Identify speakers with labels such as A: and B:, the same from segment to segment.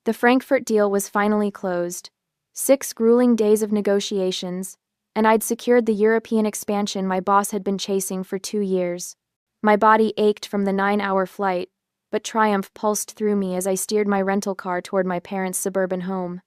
A: The Frankfurt deal was finally closed. 6 grueling days of negotiations, and I'd secured the European expansion my boss had been chasing for 2 years. My body ached from the 9-hour flight, but triumph pulsed through me as I steered my rental car toward my parents' suburban home.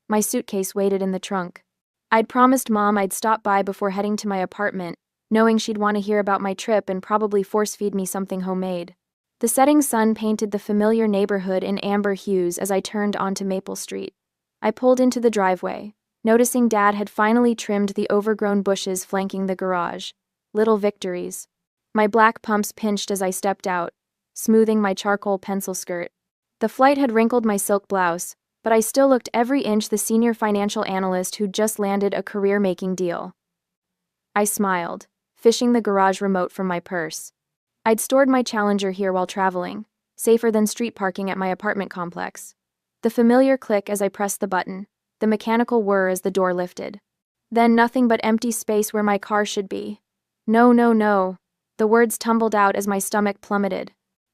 A: My suitcase waited in the trunk. I'd promised Mom I'd stop by before heading to my apartment, knowing she'd want to hear about my trip and probably force-feed me something homemade. The setting sun painted the familiar neighborhood in amber hues as I turned onto Maple Street. I pulled into the driveway, noticing Dad had finally trimmed the overgrown bushes flanking the garage. Little victories. My black pumps pinched as I stepped out, smoothing my charcoal pencil skirt. The flight had wrinkled my silk blouse, but I still looked every inch the senior financial analyst who'd just landed a career-making deal. I smiled, fishing the garage remote from my purse. I'd stored my Challenger here while traveling, safer than street parking at my apartment complex. The familiar click as I pressed the button, the mechanical whir as the door lifted. Then nothing but empty space where my car should be. No, no, no. The words tumbled out as my stomach plummeted.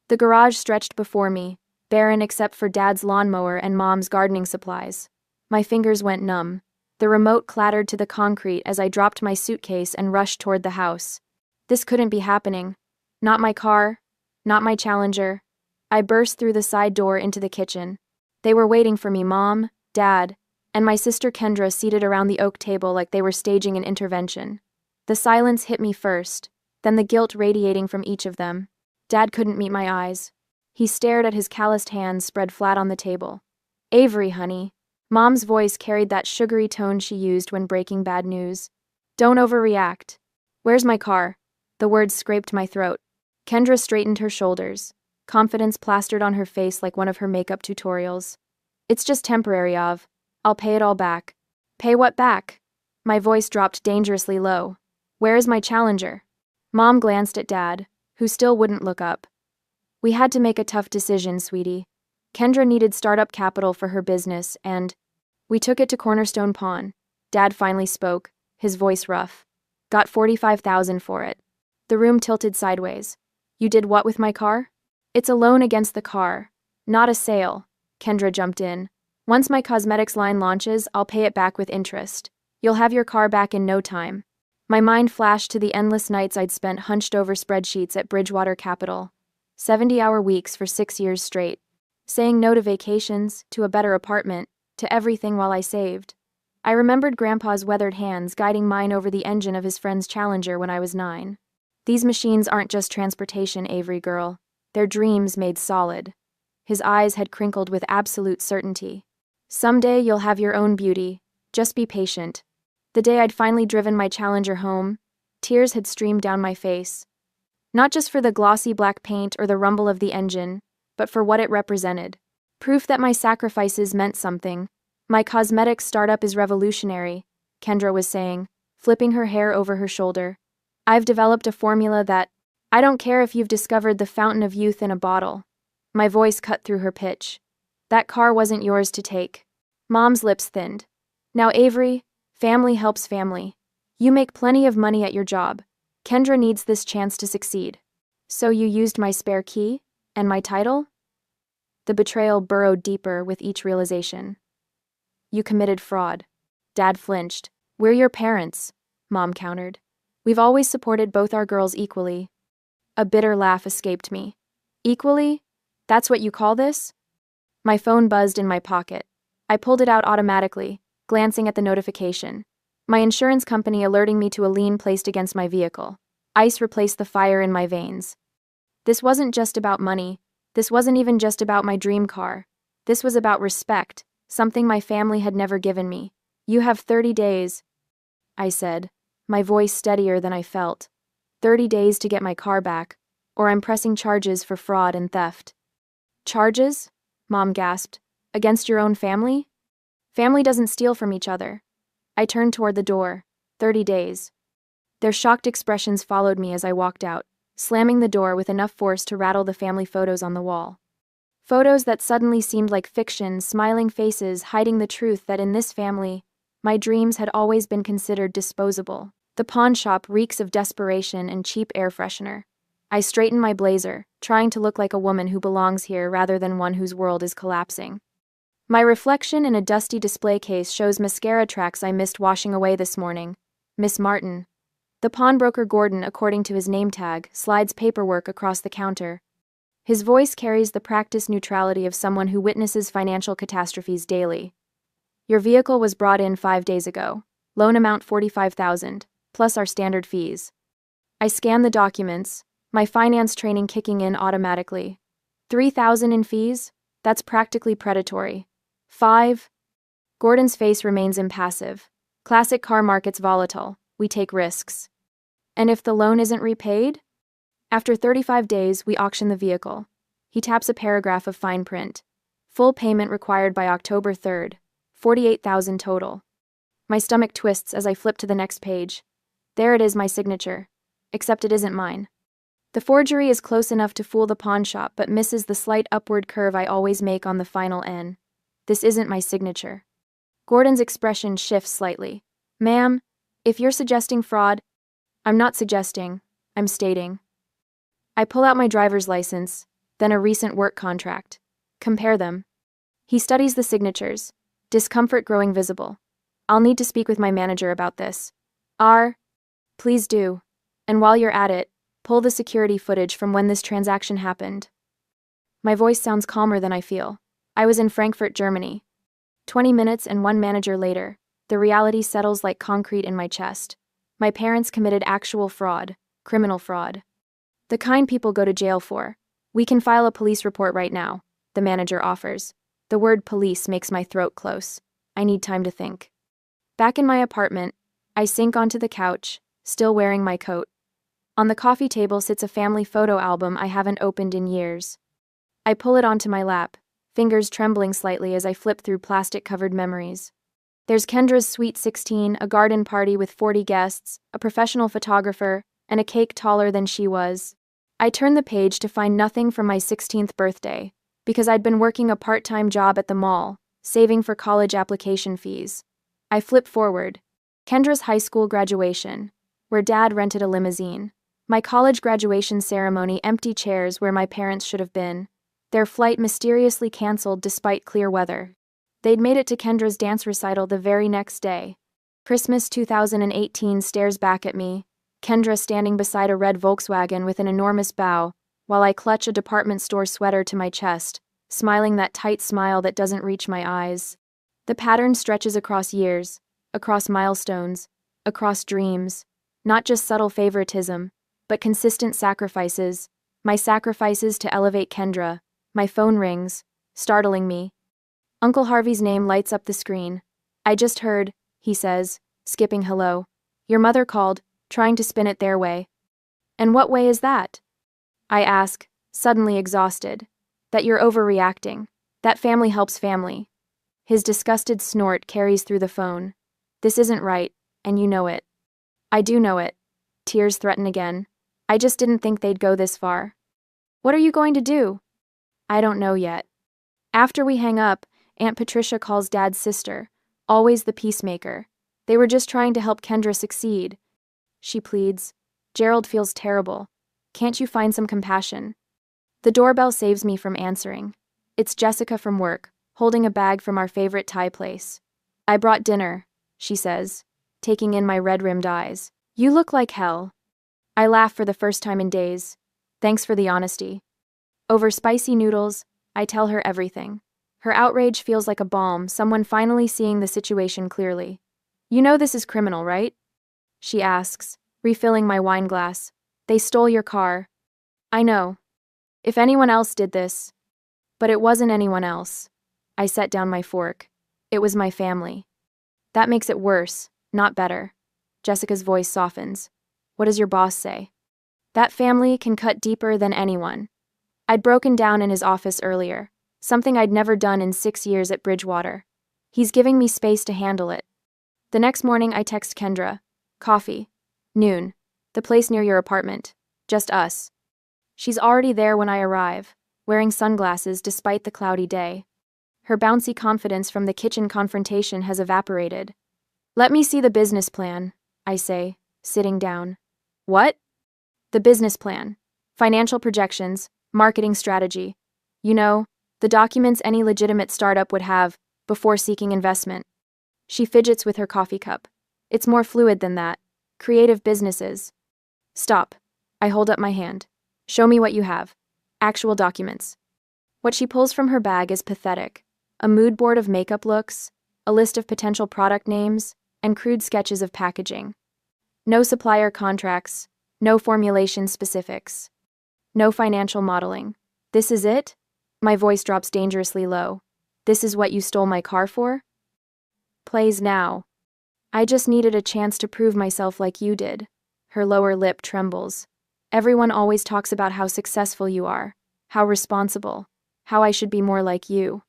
A: The garage stretched before me, barren except for Dad's lawnmower and Mom's gardening supplies. My fingers went numb. The remote clattered to the concrete as I dropped my suitcase and rushed toward the house. This couldn't be happening. Not my car, not my Challenger. I burst through the side door into the kitchen. They were waiting for me, Mom, Dad, and my sister Kendra seated around the oak table like they were staging an intervention. The silence hit me first, then the guilt radiating from each of them. Dad couldn't meet my eyes. He stared at his calloused hands spread flat on the table. Avery, honey. Mom's voice carried that sugary tone she used when breaking bad news. Don't overreact. Where's my car? The words scraped my throat. Kendra straightened her shoulders, confidence plastered on her face like one of her makeup tutorials. It's just temporary, Av. I'll pay it all back. Pay what back? My voice dropped dangerously low. Where is my Challenger? Mom glanced at Dad, who still wouldn't look up. We had to make a tough decision, sweetie. Kendra needed startup capital for her business, and we took it to Cornerstone Pawn. Dad finally spoke, his voice rough. Got $45,000 for it. The room tilted sideways. You did what with my car? It's a loan against the car, not a sale. Kendra jumped in. Once my cosmetics line launches, I'll pay it back with interest. You'll have your car back in no time. My mind flashed to the endless nights I'd spent hunched over spreadsheets at Bridgewater Capital. 70-hour weeks for 6 years straight. Saying no to vacations, to a better apartment, to everything while I saved. I remembered Grandpa's weathered hands guiding mine over the engine of his friend's Challenger when I was 9. These machines aren't just transportation, Avery girl. They're dreams made solid. His eyes had crinkled with absolute certainty. Someday you'll have your own beauty. Just be patient. The day I'd finally driven my Challenger home, tears had streamed down my face. Not just for the glossy black paint or the rumble of the engine, but for what it represented. Proof that my sacrifices meant something. My cosmetics startup is revolutionary, Kendra was saying, flipping her hair over her shoulder. I've developed a formula that, I don't care if you've discovered the fountain of youth in a bottle. My voice cut through her pitch. That car wasn't yours to take. Mom's lips thinned. Now Avery, family helps family. You make plenty of money at your job. Kendra needs this chance to succeed. So you used my spare key? And my title? The betrayal burrowed deeper with each realization. You committed fraud. Dad flinched. We're your parents, Mom countered. We've always supported both our girls equally. A bitter laugh escaped me. Equally? That's what you call this? My phone buzzed in my pocket. I pulled it out automatically, glancing at the notification. My insurance company alerting me to a lien placed against my vehicle. Ice replaced the fire in my veins. This wasn't just about money. This wasn't even just about my dream car. This was about respect, something my family had never given me. You have 30 days, I said, my voice steadier than I felt. 30 days to get my car back, or I'm pressing charges for fraud and theft. Charges? Mom gasped. Against your own family? Family doesn't steal from each other. I turned toward the door. 30 days. Their shocked expressions followed me as I walked out, slamming the door with enough force to rattle the family photos on the wall. Photos that suddenly seemed like fiction, smiling faces hiding the truth that in this family, my dreams had always been considered disposable. The pawn shop reeks of desperation and cheap air freshener. I straighten my blazer, trying to look like a woman who belongs here rather than one whose world is collapsing. My reflection in a dusty display case shows mascara tracks I missed washing away this morning. Miss Martin. The pawnbroker Gordon, according to his name tag, slides paperwork across the counter. His voice carries the practiced neutrality of someone who witnesses financial catastrophes daily. Your vehicle was brought in 5 days ago. Loan amount $45,000, plus our standard fees. I scan the documents, my finance training kicking in automatically. $3,000 in fees? That's practically predatory. 5. Gordon's face remains impassive. Classic car market's volatile. We take risks. And if the loan isn't repaid? After 35 days, we auction the vehicle. He taps a paragraph of fine print. Full payment required by October 3rd. $48,000 total. My stomach twists as I flip to the next page. There it is, my signature. Except it isn't mine. The forgery is close enough to fool the pawn shop but misses the slight upward curve I always make on the final N. This isn't my signature. Gordon's expression shifts slightly. Ma'am, if you're suggesting fraud, I'm not suggesting, I'm stating. I pull out my driver's license, then a recent work contract. Compare them. He studies the signatures, discomfort growing visible. I'll need to speak with my manager about this. Please do. And while you're at it, pull the security footage from when this transaction happened. My voice sounds calmer than I feel. I was in Frankfurt, Germany. 20 minutes and one manager later, the reality settles like concrete in my chest. My parents committed actual fraud, criminal fraud. The kind people go to jail for. We can file a police report right now, the manager offers. The word police makes my throat close. I need time to think. Back in my apartment, I sink onto the couch, still wearing my coat. On the coffee table sits a family photo album I haven't opened in years. I pull it onto my lap, fingers trembling slightly as I flip through plastic-covered memories. There's Kendra's sweet 16, a garden party with 40 guests, a professional photographer, and a cake taller than she was. I turn the page to find nothing from my 16th birthday, because I'd been working a part-time job at the mall, saving for college application fees. I flip forward. Kendra's high school graduation, where Dad rented a limousine. My college graduation ceremony, empty chairs where my parents should have been. Their flight mysteriously canceled despite clear weather. They'd made it to Kendra's dance recital the very next day. Christmas 2018 stares back at me, Kendra standing beside a red Volkswagen with an enormous bow, while I clutch a department store sweater to my chest, smiling that tight smile that doesn't reach my eyes. The pattern stretches across years, across milestones, across dreams, not just subtle favoritism, but consistent sacrifices, my sacrifices to elevate Kendra. My phone rings, startling me. Uncle Harvey's name lights up the screen. I just heard, he says, skipping hello. Your mother called, trying to spin it their way. And what way is that? I ask, suddenly exhausted. That you're overreacting. That family helps family. His disgusted snort carries through the phone. This isn't right, and you know it. I do know it. Tears threaten again. I just didn't think they'd go this far. What are you going to do? I don't know yet. After we hang up, Aunt Patricia calls Dad's sister, always the peacemaker. They were just trying to help Kendra succeed. She pleads. Gerald feels terrible. Can't you find some compassion? The doorbell saves me from answering. It's Jessica from work, holding a bag from our favorite Thai place. I brought dinner, she says, taking in my red-rimmed eyes. You look like hell. I laugh for the first time in days. Thanks for the honesty. Over spicy noodles, I tell her everything. Her outrage feels like a balm, someone finally seeing the situation clearly. You know this is criminal, right? She asks, refilling my wine glass. They stole your car. I know. If anyone else did this. But it wasn't anyone else. I set down my fork. It was my family. That makes it worse, not better. Jessica's voice softens. What does your boss say? That family can cut deeper than anyone. I'd broken down in his office earlier, something I'd never done in 6 years at Bridgewater. He's giving me space to handle it. The next morning I text Kendra. Coffee. Noon. The place near your apartment. Just us. She's already there when I arrive, wearing sunglasses despite the cloudy day. Her bouncy confidence from the kitchen confrontation has evaporated. Let me see the business plan, I say, sitting down. What? The business plan. Financial projections, marketing strategy. You know, The documents any legitimate startup would have before seeking investment. She fidgets with her coffee cup. It's more fluid than that. Creative businesses. Stop. I hold up my hand. Show me what you have. Actual documents. What she pulls from her bag is pathetic. A mood board of makeup looks, a list of potential product names, and crude sketches of packaging. No supplier contracts, no formulation specifics, no financial modeling. This is it? My voice drops dangerously low. This is what you stole my car for? Plays now. I just needed a chance to prove myself like you did. Her lower lip trembles. Everyone always talks about how successful you are, how responsible, how I should be more like you.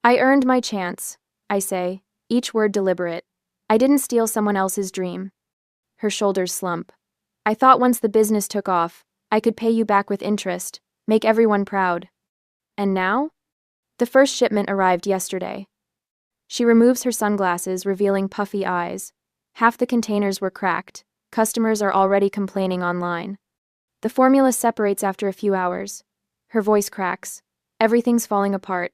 A: I earned my chance, I say, each word deliberate. I didn't steal someone else's dream. Her shoulders slump. I thought once the business took off, I could pay you back with interest, make everyone proud. And now? The first shipment arrived yesterday. She removes her sunglasses, revealing puffy eyes. Half the containers were cracked. Customers are already complaining online. The formula separates after a few hours. Her voice cracks. Everything's falling apart.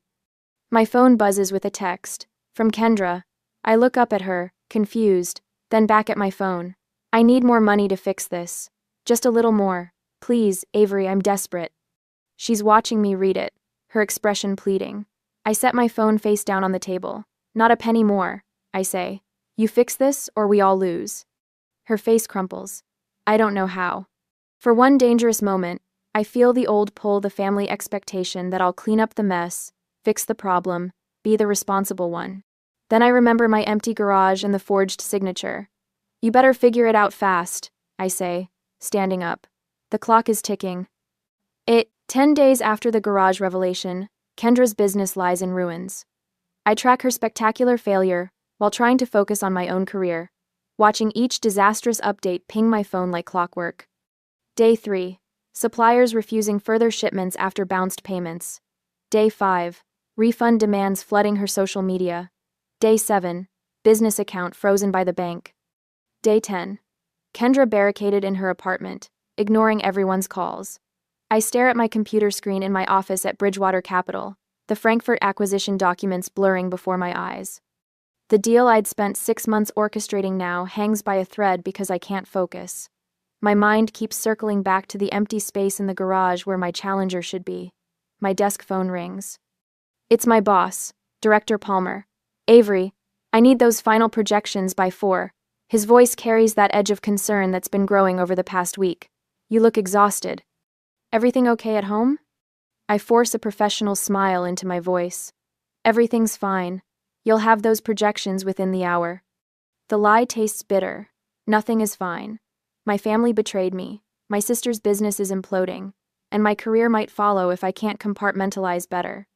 A: My phone buzzes with a text. From Kendra. I look up at her, confused, then back at my phone. I need more money to fix this. Just a little more. Please, Avery, I'm desperate. She's watching me read it, her expression pleading. I set my phone face down on the table. Not a penny more, I say. You fix this, or we all lose. Her face crumples. I don't know how. For one dangerous moment, I feel the old pull, the family expectation that I'll clean up the mess, fix the problem, be the responsible one. Then I remember my empty garage and the forged signature. You better figure it out fast, I say, standing up. The clock is ticking. 10 days after the garage revelation, Kendra's business lies in ruins. I track her spectacular failure while trying to focus on my own career, watching each disastrous update ping my phone like clockwork. Day 3. Suppliers refusing further shipments after bounced payments. Day 5. Refund demands flooding her social media. Day 7. Business account frozen by the bank. Day 10. Kendra barricaded in her apartment, ignoring everyone's calls. I stare at my computer screen in my office at Bridgewater Capital, the Frankfurt acquisition documents blurring before my eyes. The deal I'd spent 6 months orchestrating now hangs by a thread because I can't focus. My mind keeps circling back to the empty space in the garage where my challenger should be. My desk phone rings. It's my boss, Director Palmer. Avery, I need those final projections by 4. His voice carries that edge of concern that's been growing over the past week. You look exhausted. Everything okay at home? I force a professional smile into my voice. Everything's fine. You'll have those projections within the hour. The lie tastes bitter. Nothing is fine. My family betrayed me. My sister's business is imploding. And my career might follow if I can't compartmentalize better.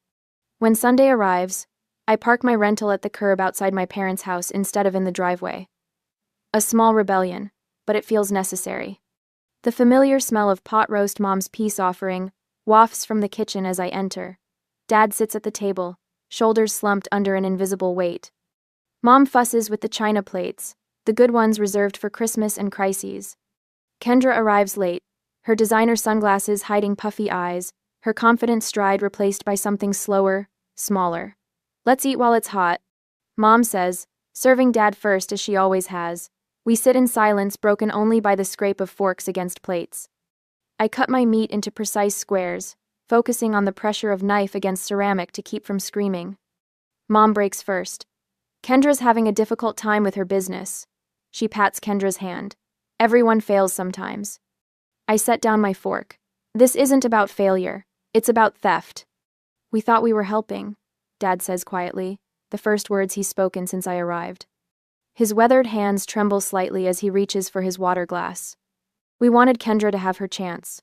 A: When Sunday arrives, I park my rental at the curb outside my parents' house instead of in the driveway. A small rebellion, but it feels necessary. The familiar smell of pot roast Mom's peace offering wafts from the kitchen as I enter. Dad sits at the table, shoulders slumped under an invisible weight. Mom fusses with the china plates, the good ones reserved for Christmas and crises. Kendra arrives late, her designer sunglasses hiding puffy eyes, her confident stride replaced by something slower, smaller. Let's eat while it's hot, Mom says, serving Dad first as she always has. We sit in silence, broken only by the scrape of forks against plates. I cut my meat into precise squares, focusing on the pressure of knife against ceramic to keep from screaming. Mom breaks first. Kendra's having a difficult time with her business. She pats Kendra's hand. Everyone fails sometimes. I set down my fork. This isn't about failure. It's about theft. We thought we were helping, Dad says quietly, the first words he's spoken since I arrived. His weathered hands tremble slightly as he reaches for his water glass. We wanted Kendra to have her chance.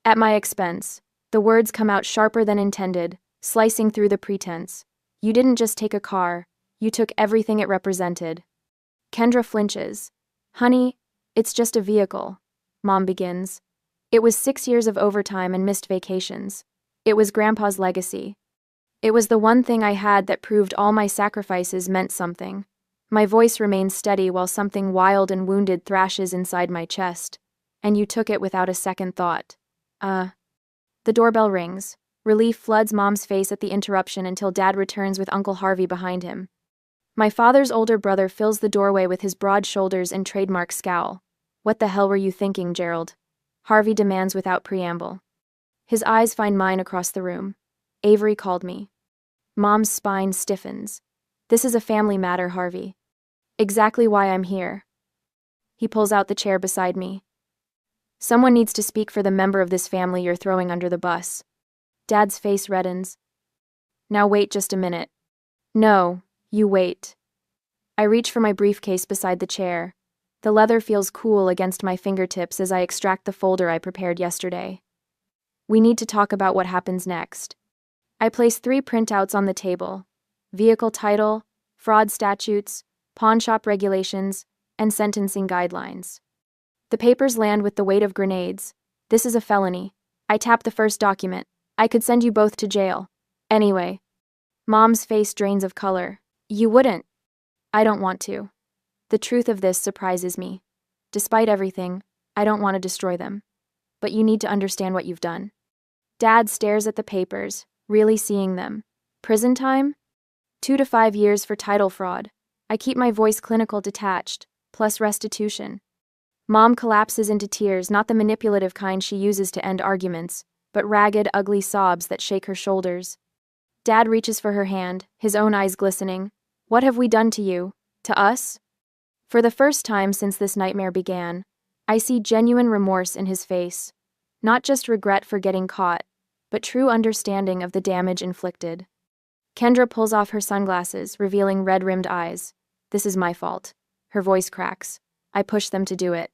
A: At my expense, the words come out sharper than intended, slicing through the pretense. You didn't just take a car, you took everything it represented. Kendra flinches. Honey, it's just a vehicle, Mom begins. It was 6 years of overtime and missed vacations. It was Grandpa's legacy. It was the one thing I had that proved all my sacrifices meant something. My voice remains steady while something wild and wounded thrashes inside my chest. And you took it without a second thought. The doorbell rings. Relief floods Mom's face at the interruption until Dad returns with Uncle Harvey behind him. My father's older brother fills the doorway with his broad shoulders and trademark scowl. "What the hell were you thinking, Gerald?" Harvey demands without preamble. His eyes find mine across the room. "Avery called me." Mom's spine stiffens. "This is a family matter, Harvey." "Exactly why I'm here." He pulls out the chair beside me. "Someone needs to speak for the member of this family you're throwing under the bus." Dad's face reddens. "Now wait just a minute." "No, you wait." I reach for my briefcase beside the chair. The leather feels cool against my fingertips as I extract the folder I prepared yesterday. "We need to talk about what happens next." I place 3 printouts on the table: vehicle title, fraud statutes, pawnshop regulations, and sentencing guidelines. The papers land with the weight of grenades. "This is a felony." I tap the first document. "I could send you both to jail. Anyway." Mom's face drains of color. "You wouldn't." "I don't want to." The truth of this surprises me. Despite everything, I don't want to destroy them. But you need to understand what you've done. Dad stares at the papers, really seeing them. "Prison time?" 2 to 5 years for title fraud. I keep my voice clinical detached, plus restitution. Mom collapses into tears, not the manipulative kind she uses to end arguments, but ragged, ugly sobs that shake her shoulders. Dad reaches for her hand, his own eyes glistening. "What have we done to you? To us?" For the first time since this nightmare began, I see genuine remorse in his face. Not just regret for getting caught, but true understanding of the damage inflicted. Kendra pulls off her sunglasses, revealing red-rimmed eyes. "This is my fault." Her voice cracks. "I pushed them to do it.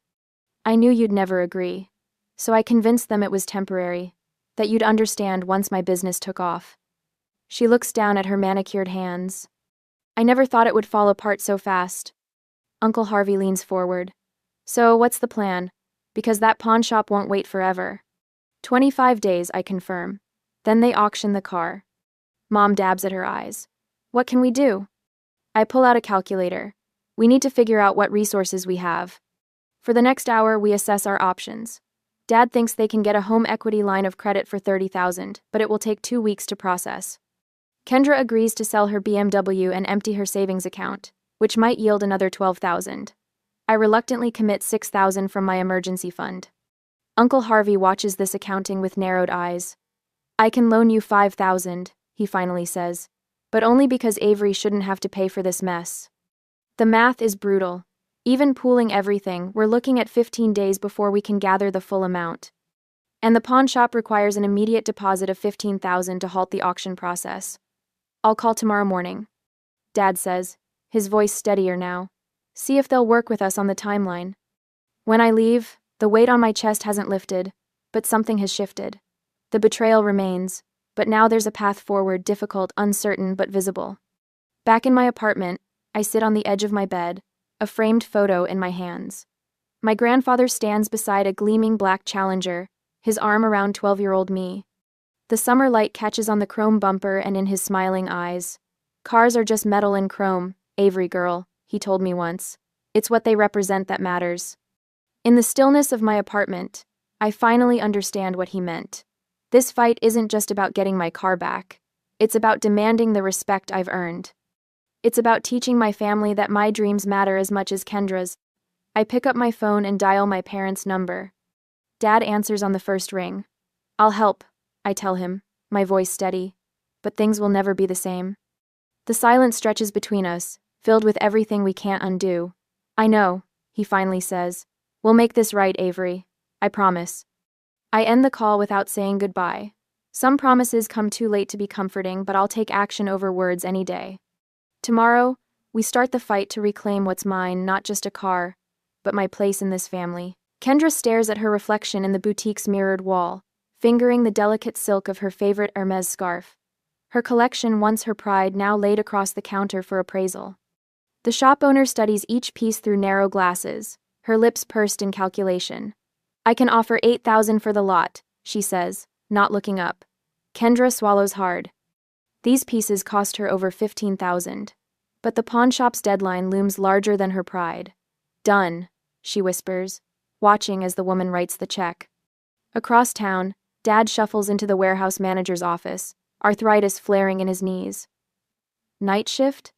A: I knew you'd never agree. So I convinced them it was temporary, that you'd understand once my business took off." She looks down at her manicured hands. "I never thought it would fall apart so fast." Uncle Harvey leans forward. "So, what's the plan? Because that pawn shop won't wait forever." 25 days, I confirm. Then they auction the car. Mom dabs at her eyes. "What can we do?" I pull out a calculator. "We need to figure out what resources we have." For the next hour, we assess our options. Dad thinks they can get a home equity line of credit for $30,000, but it will take 2 weeks to process. Kendra agrees to sell her BMW and empty her savings account, which might yield another $12,000. I reluctantly commit $6,000 from my emergency fund. Uncle Harvey watches this accounting with narrowed eyes. "I can loan you $5,000, he finally says, "but only because Avery shouldn't have to pay for this mess." The math is brutal. Even pooling everything, we're looking at 15 days before we can gather the full amount. And the pawn shop requires an immediate deposit of $15,000 to halt the auction process. "I'll call tomorrow morning," Dad says, his voice steadier now. "See if they'll work with us on the timeline." When I leave, the weight on my chest hasn't lifted, but something has shifted. The betrayal remains, but now there's a path forward, difficult, uncertain, but visible. Back in my apartment, I sit on the edge of my bed, a framed photo in my hands. My grandfather stands beside a gleaming black Challenger, his arm around 12-year-old me. The summer light catches on the chrome bumper and in his smiling eyes. "Cars are just metal and chrome, Avery girl," he told me once. "It's what they represent that matters." In the stillness of my apartment, I finally understand what he meant. This fight isn't just about getting my car back. It's about demanding the respect I've earned. It's about teaching my family that my dreams matter as much as Kendra's. I pick up my phone and dial my parents' number. Dad answers on the first ring. "I'll help," I tell him, my voice steady. "But things will never be the same." The silence stretches between us, filled with everything we can't undo. "I know," he finally says. "We'll make this right, Avery. I promise." I end the call without saying goodbye. Some promises come too late to be comforting, but I'll take action over words any day. Tomorrow, we start the fight to reclaim what's mine, not just a car, but my place in this family. Kendra stares at her reflection in the boutique's mirrored wall, fingering the delicate silk of her favorite Hermes scarf. Her collection, once her pride, now laid across the counter for appraisal. The shop owner studies each piece through narrow glasses, her lips pursed in calculation. "I can offer $8,000 for the lot," she says, not looking up. Kendra swallows hard. These pieces cost her over $15,000. But the pawnshop's deadline looms larger than her pride. "Done," she whispers, watching as the woman writes the check. Across town, Dad shuffles into the warehouse manager's office, arthritis flaring in his knees. Night shift?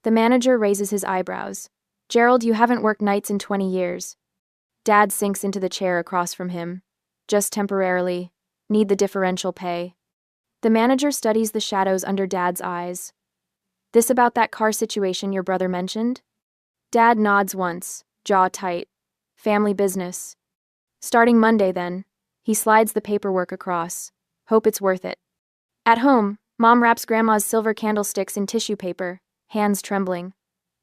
A: The manager raises his eyebrows. Gerald, you haven't worked nights in 20 years. Dad sinks into the chair across from him. Just temporarily. Need the differential pay. The manager studies the shadows under Dad's eyes. This about that car situation your brother mentioned? Dad nods once, jaw tight. Family business. Starting Monday, then. He slides the paperwork across. Hope it's worth it. At home, Mom wraps Grandma's silver candlesticks in tissue paper, hands trembling.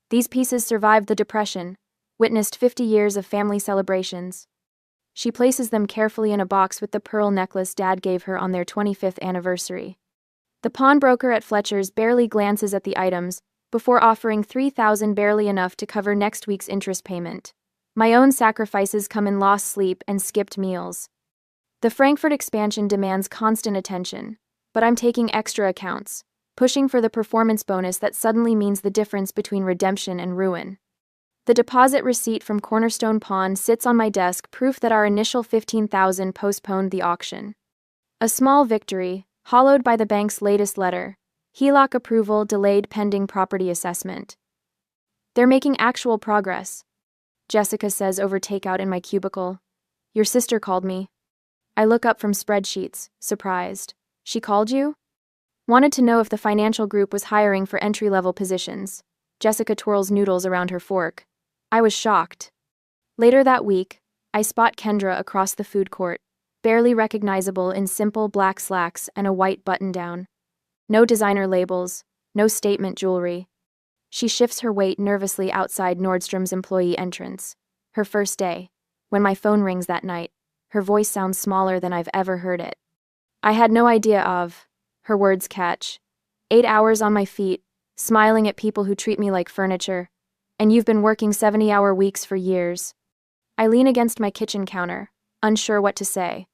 A: These pieces survived the Depression, witnessed 50 years of family celebrations. She places them carefully in a box with the pearl necklace Dad gave her on their 25th anniversary. The pawnbroker at Fletcher's barely glances at the items before offering $3,000, barely enough to cover next week's interest payment. My own sacrifices come in lost sleep and skipped meals. The Frankfurt expansion demands constant attention, but I'm taking extra accounts, pushing for the performance bonus that suddenly means the difference between redemption and ruin. The deposit receipt from Cornerstone Pawn sits on my desk, proof that our initial $15,000 postponed the auction. A small victory, hollowed by the bank's latest letter. HELOC approval delayed pending property assessment. They're making actual progress, Jessica says over takeout in my cubicle. Your sister called me. I look up from spreadsheets, surprised. She called you? Wanted to know if the financial group was hiring for entry-level positions. Jessica twirls noodles around her fork. I was shocked. Later that week, I spot Kendra across the food court, barely recognizable in simple black slacks and a white button-down. No designer labels, no statement jewelry. She shifts her weight nervously outside Nordstrom's employee entrance. Her first day. When my phone rings that night, her voice sounds smaller than I've ever heard it. I had no idea of, her words catch. 8 hours on my feet, smiling at people who treat me like furniture. And you've been working 70-hour weeks for years. I lean against my kitchen counter, unsure what to say.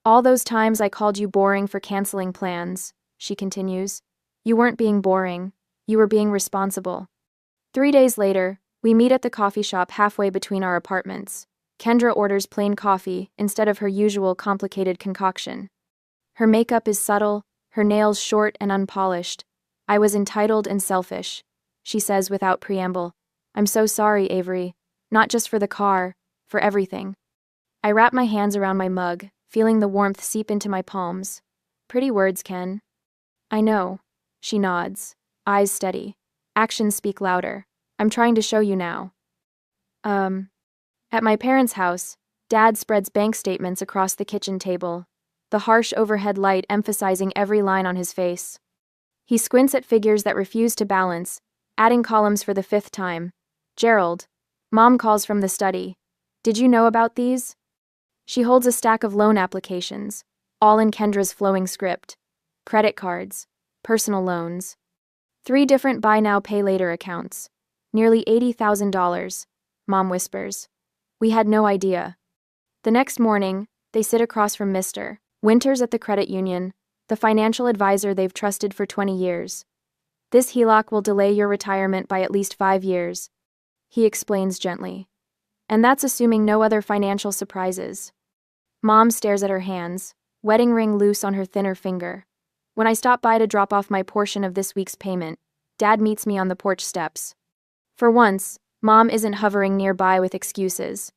A: All those times I called you boring for canceling plans, she continues. You weren't being boring. You were being responsible. 3 days later, we meet at the coffee shop halfway between our apartments. Kendra orders plain coffee instead of her usual complicated concoction. Her makeup is subtle, her nails short and unpolished. I was entitled and selfish, she says without preamble. I'm so sorry, Avery. Not just for the car, for everything. I wrap my hands around my mug, feeling the warmth seep into my palms. Pretty words, Ken. I know. She nods, eyes steady. Actions speak louder. I'm trying to show you now. At my parents' house, Dad spreads bank statements across the kitchen table, the harsh overhead light emphasizing every line on his face. He squints at figures that refuse to balance, adding columns for the 5th time. Gerald, Mom calls from the study. Did you know about these? She holds a stack of loan applications, all in Kendra's flowing script. Credit cards, personal loans. 3 different buy now pay later accounts. Nearly $80,000, Mom whispers. We had no idea. The next morning, they sit across from Mr. Winters at the credit union, the financial advisor they've trusted for 20 years. This HELOC will delay your retirement by at least 5 years, he explains gently. And that's assuming no other financial surprises. Mom stares at her hands, wedding ring loose on her thinner finger. When I stop by to drop off my portion of this week's payment, Dad meets me on the porch steps. For once, Mom isn't hovering nearby with excuses.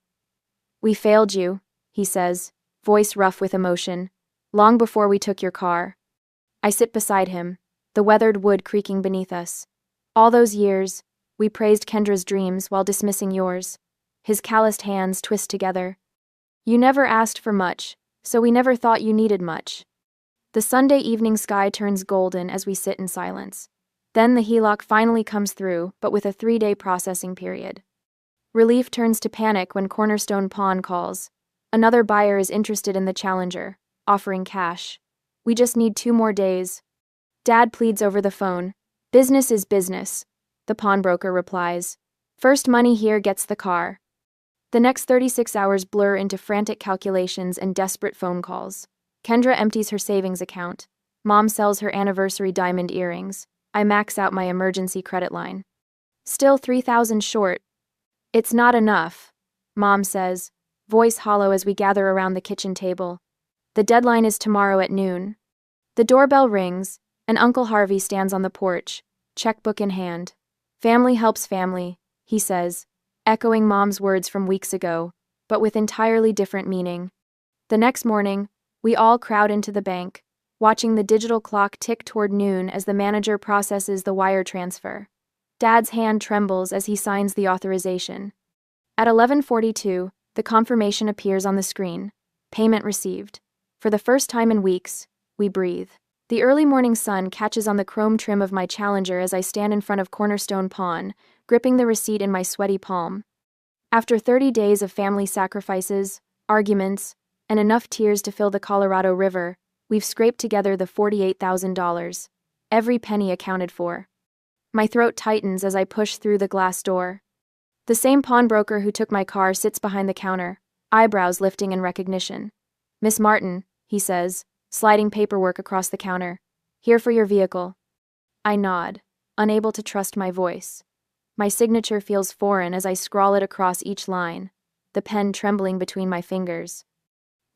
A: We failed you, he says, voice rough with emotion, long before we took your car. I sit beside him, the weathered wood creaking beneath us. All those years, we praised Kendra's dreams while dismissing yours. His calloused hands twist together. You never asked for much, so we never thought you needed much. The Sunday evening sky turns golden as we sit in silence. Then the HELOC finally comes through, but with a 3-day processing period. Relief turns to panic when Cornerstone Pawn calls. Another buyer is interested in the challenger, offering cash. We just need 2 more days. Dad pleads over the phone. Business is business, the pawnbroker replies. First money here gets the car. The next 36 hours blur into frantic calculations and desperate phone calls. Kendra empties her savings account. Mom sells her anniversary diamond earrings. I max out my emergency credit line. Still $3,000 short. It's not enough, Mom says, voice hollow as we gather around the kitchen table. The deadline is tomorrow at noon. The doorbell rings, and Uncle Harvey stands on the porch, checkbook in hand. Family helps family, he says, echoing Mom's words from weeks ago, but with entirely different meaning. The next morning, we all crowd into the bank, watching the digital clock tick toward noon as the manager processes the wire transfer. Dad's hand trembles as he signs the authorization. At 11:42, the confirmation appears on the screen. Payment received. For the first time in weeks, we breathe. The early morning sun catches on the chrome trim of my Challenger as I stand in front of Cornerstone Pawn, gripping the receipt in my sweaty palm. After 30 days of family sacrifices, arguments, and enough tears to fill the Colorado River, we've scraped together the $48,000. Every penny accounted for. My throat tightens as I push through the glass door. The same pawnbroker who took my car sits behind the counter, eyebrows lifting in recognition. "Miss Martin," he says, sliding paperwork across the counter. "Here for your vehicle." I nod, unable to trust my voice. My signature feels foreign as I scrawl it across each line, the pen trembling between my fingers.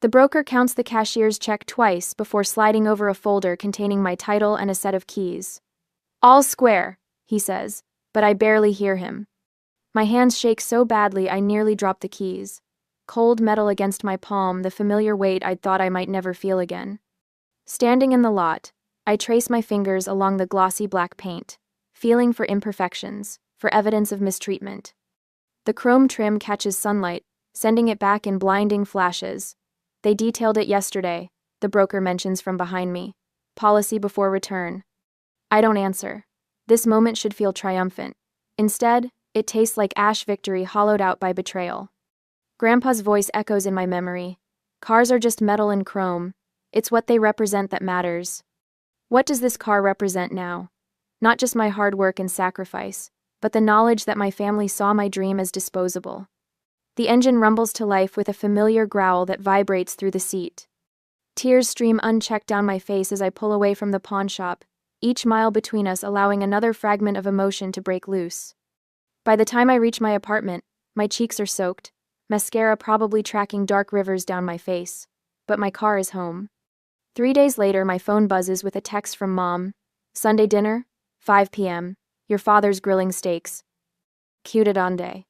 A: The broker counts the cashier's check twice before sliding over a folder containing my title and a set of keys. "All square," he says, but I barely hear him. My hands shake so badly I nearly drop the keys. Cold metal against my palm, the familiar weight I'd thought I might never feel again. Standing in the lot, I trace my fingers along the glossy black paint, feeling for imperfections, for evidence of mistreatment. The chrome trim catches sunlight, sending it back in blinding flashes. "They detailed it yesterday," the broker mentions from behind me. "Policy before return." I don't answer. This moment should feel triumphant. Instead, it tastes like ash victory hollowed out by betrayal. Grandpa's voice echoes in my memory. "Cars are just metal and chrome. It's what they represent that matters." What does this car represent now? Not just my hard work and sacrifice, but the knowledge that my family saw my dream as disposable. The engine rumbles to life with a familiar growl that vibrates through the seat. Tears stream unchecked down my face as I pull away from the pawn shop, each mile between us allowing another fragment of emotion to break loose. By the time I reach my apartment, my cheeks are soaked, mascara probably tracking dark rivers down my face, but my car is home. 3 days later, my phone buzzes with a text from Mom. "Sunday dinner? 5 p.m. Your father's grilling steaks. Cute it on day."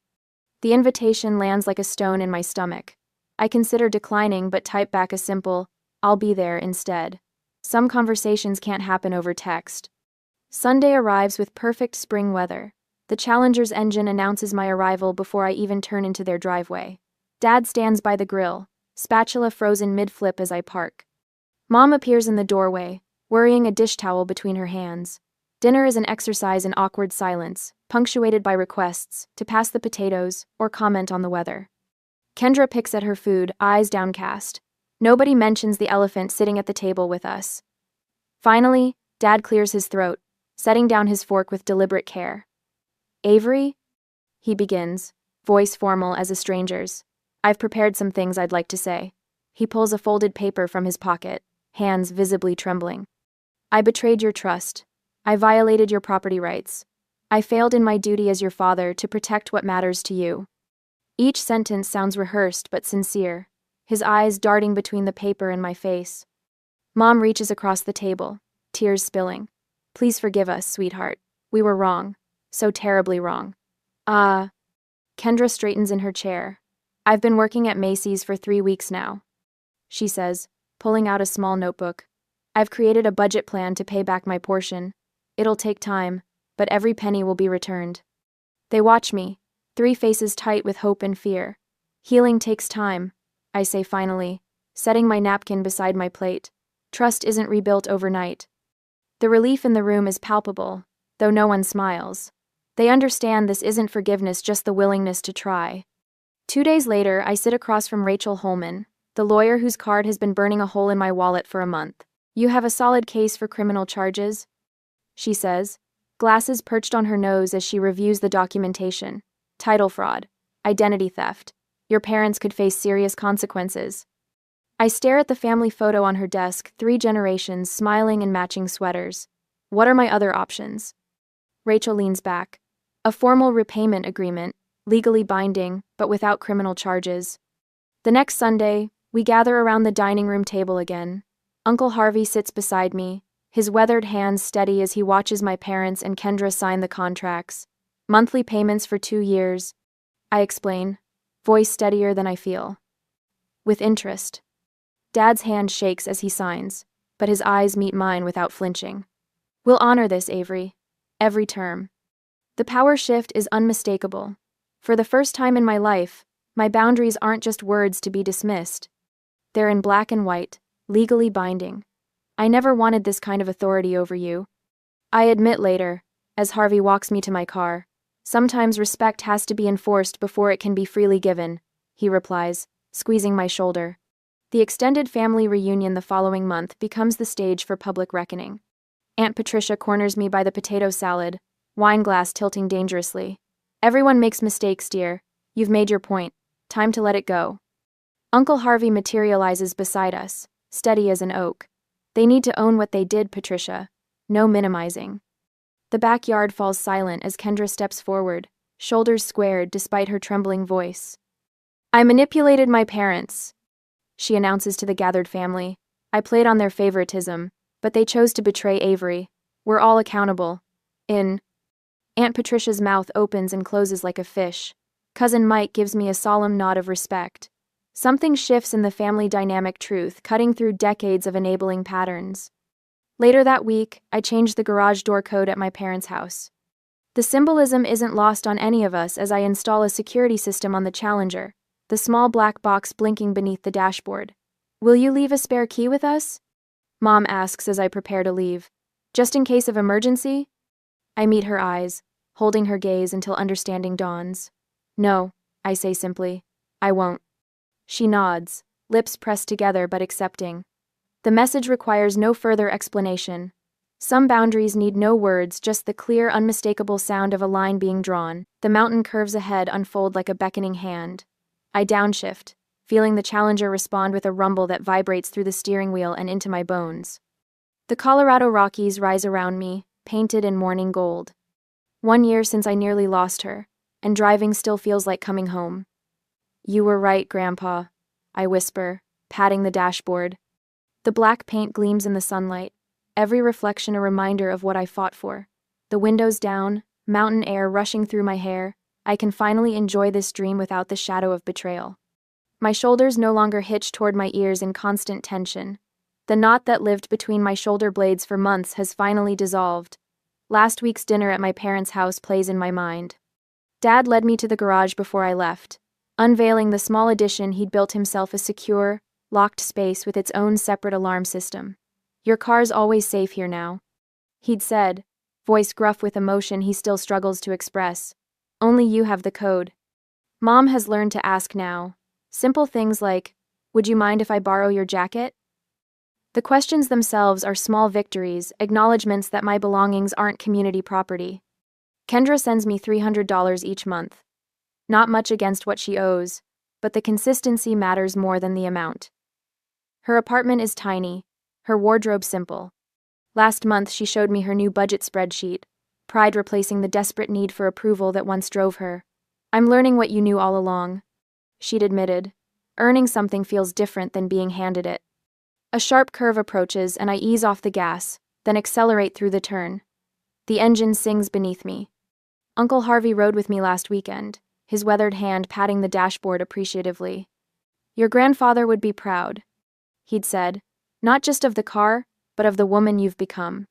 A: The invitation lands like a stone in my stomach. I consider declining but type back a simple, "I'll be there," instead. Some conversations can't happen over text. Sunday arrives with perfect spring weather. The Challenger's engine announces my arrival before I even turn into their driveway. Dad stands by the grill, spatula frozen mid-flip as I park. Mom appears in the doorway, worrying a dish towel between her hands. Dinner is an exercise in awkward silence, punctuated by requests to pass the potatoes or comment on the weather. Kendra picks at her food, eyes downcast. Nobody mentions the elephant sitting at the table with us. Finally, Dad clears his throat, setting down his fork with deliberate care. "Avery?" he begins, voice formal as a stranger's. "I've prepared some things I'd like to say." He pulls a folded paper from his pocket, hands visibly trembling. "I betrayed your trust. I violated your property rights. I failed in my duty as your father to protect what matters to you." Each sentence sounds rehearsed but sincere, his eyes darting between the paper and my face. Mom reaches across the table, tears spilling. "Please forgive us, sweetheart. We were wrong. So terribly wrong." Kendra straightens in her chair. "I've been working at Macy's for 3 weeks now," she says, pulling out a small notebook. "I've created a budget plan to pay back my portion. It'll take time, but every penny will be returned." They watch me, 3 faces tight with hope and fear. "Healing takes time," I say finally, setting my napkin beside my plate. "Trust isn't rebuilt overnight." The relief in the room is palpable, though no one smiles. They understand this isn't forgiveness, just the willingness to try. 2 days later, I sit across from Rachel Holman, the lawyer whose card has been burning a hole in my wallet for a month. "You have a solid case for criminal charges," she says, glasses perched on her nose as she reviews the documentation. "Title fraud, identity theft. Your parents could face serious consequences." I stare at the family photo on her desk, 3 generations smiling in matching sweaters. "What are my other options?" Rachel leans back. "A formal repayment agreement, legally binding, but without criminal charges." The next Sunday, We gather around the dining room table again. Uncle Harvey sits beside me, his weathered hands steady as he watches my parents and Kendra sign the contracts. Monthly payments for 2 years. I explain, voice steadier than I feel. With interest. Dad's hand shakes as he signs, but his eyes meet mine without flinching. We'll honor this, Avery. Every term. The power shift is unmistakable. For the first time in my life, my boundaries aren't just words to be dismissed. They're in black and white, legally binding. I never wanted this kind of authority over you. I admit later, as Harvey walks me to my car, sometimes respect has to be enforced before it can be freely given, he replies, squeezing my shoulder. The extended family reunion the following month becomes the stage for public reckoning. Aunt Patricia corners me by the potato salad, wine glass tilting dangerously. Everyone makes mistakes, dear. You've made your point. Time to let it go. Uncle Harvey materializes beside us, steady as an oak. They need to own what they did, Patricia. No minimizing. The backyard falls silent as Kendra steps forward, shoulders squared despite her trembling voice. I manipulated my parents, she announces to the gathered family. I played on their favoritism, but they chose to betray Avery. We're all accountable. Aunt Patricia's mouth opens and closes like a fish. Cousin Mike gives me a solemn nod of respect. Something shifts in the family dynamic, truth cutting through decades of enabling patterns. Later that week, I changed the garage door code at my parents' house. The symbolism isn't lost on any of us as I install a security system on the Challenger, the small black box blinking beneath the dashboard. Will you leave a spare key with us? Mom asks as I prepare to leave. Just in case of emergency? I meet her eyes, holding her gaze until understanding dawns. No, I say simply. I won't. She nods, lips pressed together but accepting. The message requires no further explanation. Some boundaries need no words, just the clear, unmistakable sound of a line being drawn. The mountain curves ahead unfold like a beckoning hand. I downshift, feeling the Challenger respond with a rumble that vibrates through the steering wheel and into my bones. The Colorado Rockies rise around me, painted in morning gold. 1 year since I nearly lost her, and driving still feels like coming home. You were right, Grandpa, I whisper, patting the dashboard. The black paint gleams in the sunlight, every reflection a reminder of what I fought for. The windows down, mountain air rushing through my hair, I can finally enjoy this dream without the shadow of betrayal. My shoulders no longer hitch toward my ears in constant tension. The knot that lived between my shoulder blades for months has finally dissolved. Last week's dinner at my parents' house plays in my mind. Dad led me to the garage before I left, unveiling the small addition he'd built himself, a secure, locked space with its own separate alarm system. Your car's always safe here now, he'd said, voice gruff with emotion he still struggles to express. Only you have the code. Mom has learned to ask now. Simple things like, would you mind if I borrow your jacket? The questions themselves are small victories, acknowledgements that my belongings aren't community property. Kendra sends me $300 each month. Not much against what she owes, but the consistency matters more than the amount. Her apartment is tiny, her wardrobe simple. Last month she showed me her new budget spreadsheet, pride replacing the desperate need for approval that once drove her. I'm learning what you knew all along, she'd admitted. Earning something feels different than being handed it. A sharp curve approaches and I ease off the gas, then accelerate through the turn. The engine sings beneath me. Uncle Harvey rode with me last weekend, his weathered hand patting the dashboard appreciatively. Your grandfather would be proud, he'd said, not just of the car, but of the woman you've become.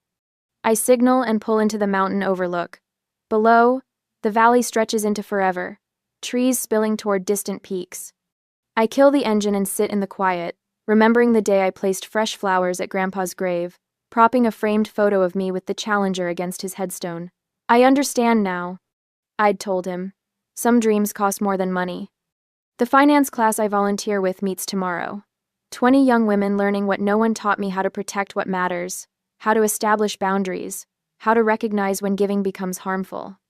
A: I signal and pull into the mountain overlook. Below, the valley stretches into forever, trees spilling toward distant peaks. I kill the engine and sit in the quiet, remembering the day I placed fresh flowers at Grandpa's grave, propping a framed photo of me with the Challenger against his headstone. I understand now, I'd told him. Some dreams cost more than money. The finance class I volunteer with meets tomorrow. 20 young women learning what no one taught me: how to protect what matters, how to establish boundaries, how to recognize when giving becomes harmful.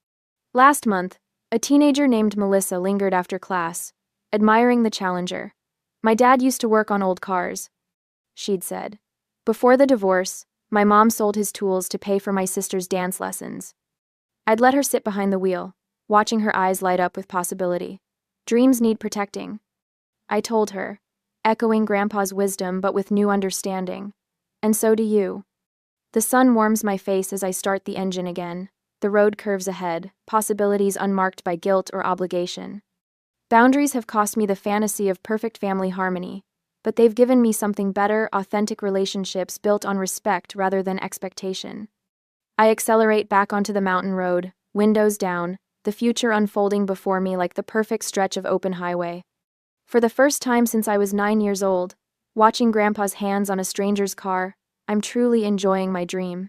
A: Last month, a teenager named Melissa lingered after class, admiring the Challenger. My dad used to work on old cars, she'd said. Before the divorce, my mom sold his tools to pay for my sister's dance lessons. I'd let her sit behind the wheel, watching her eyes light up with possibility. Dreams need protecting, I told her, echoing Grandpa's wisdom but with new understanding. And so do you. The sun warms my face as I start the engine again. The road curves ahead, possibilities unmarked by guilt or obligation. Boundaries have cost me the fantasy of perfect family harmony, but they've given me something better: authentic relationships built on respect rather than expectation. I accelerate back onto the mountain road, windows down, the future unfolding before me like the perfect stretch of open highway. For the first time since I was 9 years old, watching Grandpa's hands on a stranger's car, I'm truly enjoying my dream.